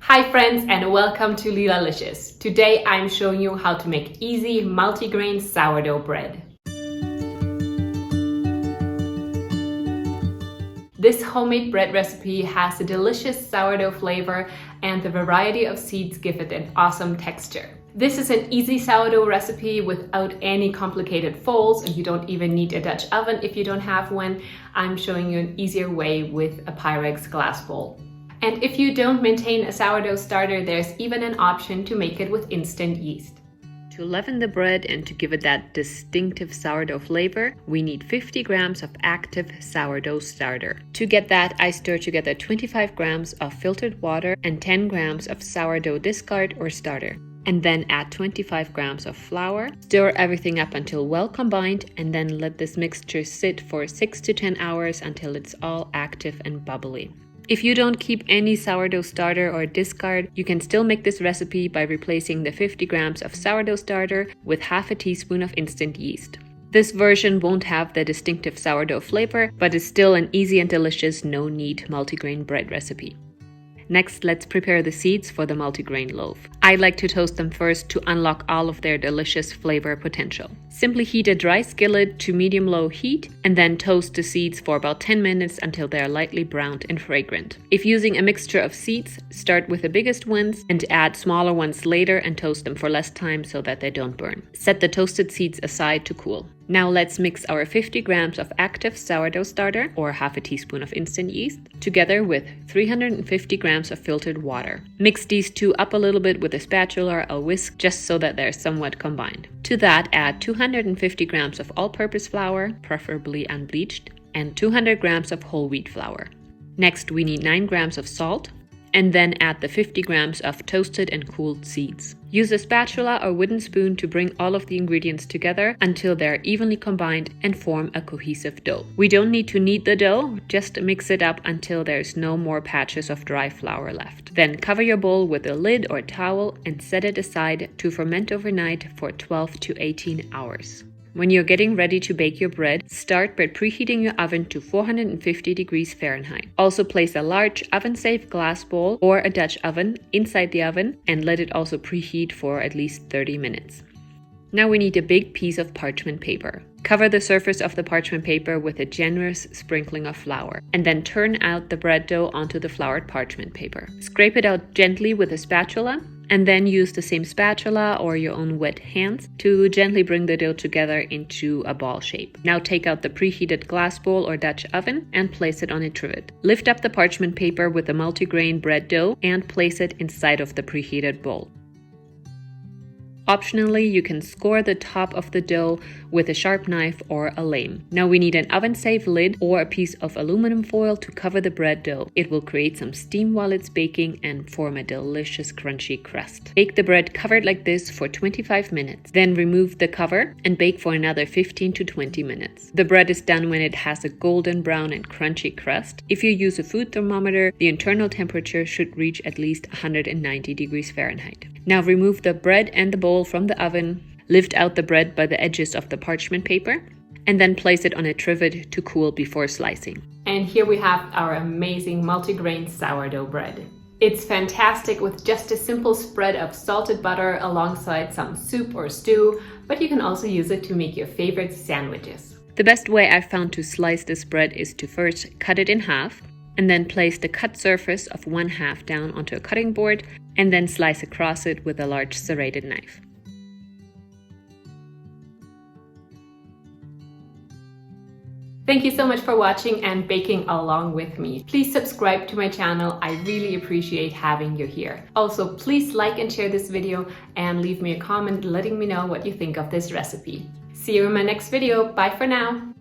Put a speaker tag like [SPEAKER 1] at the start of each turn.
[SPEAKER 1] Hi friends, and welcome to Leelalicious. Today I'm showing you how to make easy multigrain sourdough bread. This homemade bread recipe has a delicious sourdough flavor, and the variety of seeds give it an awesome texture. This is an easy sourdough recipe without any complicated folds, and you don't even need a Dutch oven if you don't have one. I'm showing you an easier way with a Pyrex glass bowl. And if you don't maintain a sourdough starter, there's even an option to make it with instant yeast. To leaven the bread and to give it that distinctive sourdough flavor, we need 50 grams of active sourdough starter. To get that, I stir together 25 grams of filtered water and 10 grams of sourdough discard or starter. And then add 25 grams of flour. Stir everything up until well combined, and then let this mixture sit for 6 to 10 hours until it's all active and bubbly. If you don't keep any sourdough starter or discard, you can still make this recipe by replacing the 50 grams of sourdough starter with half a teaspoon of instant yeast. This version won't have the distinctive sourdough flavor, but is still an easy and delicious no-knead multigrain bread recipe. Next, let's prepare the seeds for the multigrain loaf. I like to toast them first to unlock all of their delicious flavor potential. Simply heat a dry skillet to medium-low heat and then toast the seeds for about 10 minutes until they are lightly browned and fragrant. If using a mixture of seeds, start with the biggest ones and add smaller ones later and toast them for less time so that they don't burn. Set the toasted seeds aside to cool. Now let's mix our 50 grams of active sourdough starter, or half a teaspoon of instant yeast, together with 350 grams of filtered water. Mix these two up a little bit with a spatula or a whisk just so that they're somewhat combined. To that, add 250 grams of all-purpose flour, preferably unbleached, and 200 grams of whole wheat flour. Next, we need 9 grams of salt, and then add the 50 grams of toasted and cooled seeds. Use a spatula or wooden spoon to bring all of the ingredients together until they're evenly combined and form a cohesive dough. We don't need to knead the dough, just mix it up until there's no more patches of dry flour left. Then cover your bowl with a lid or towel and set it aside to ferment overnight for 12 to 18 hours. When you're getting ready to bake your bread, start by preheating your oven to 450 degrees Fahrenheit. Also place a large oven-safe glass bowl or a Dutch oven inside the oven and let it also preheat for at least 30 minutes. Now we need a big piece of parchment paper. Cover the surface of the parchment paper with a generous sprinkling of flour, and then turn out the bread dough onto the floured parchment paper. Scrape it out gently with a spatula, and then use the same spatula or your own wet hands to gently bring the dough together into a ball shape. Now take out the preheated glass bowl or Dutch oven and place it on a trivet. Lift up the parchment paper with the multigrain bread dough and place it inside of the preheated bowl. Optionally, you can score the top of the dough with a sharp knife or a lame. Now we need an oven-safe lid or a piece of aluminum foil to cover the bread dough. It will create some steam while it's baking and form a delicious crunchy crust. Bake the bread covered like this for 25 minutes. Then remove the cover and bake for another 15 to 20 minutes. The bread is done when it has a golden brown and crunchy crust. If you use a food thermometer, the internal temperature should reach at least 190 degrees Fahrenheit. Now remove the bread and the bowl from the oven, lift out the bread by the edges of the parchment paper, and then place it on a trivet to cool before slicing. And here we have our amazing multigrain sourdough bread. It's fantastic with just a simple spread of salted butter alongside some soup or stew, but you can also use it to make your favorite sandwiches. The best way I've found to slice this bread is to first cut it in half, and then place the cut surface of one half down onto a cutting board, and then slice across it with a large serrated knife. Thank you so much for watching and baking along with me. Please subscribe to my channel. I really appreciate having you here. Also, please like and share this video and leave me a comment letting me know what you think of this recipe. See you in my next video. Bye for now.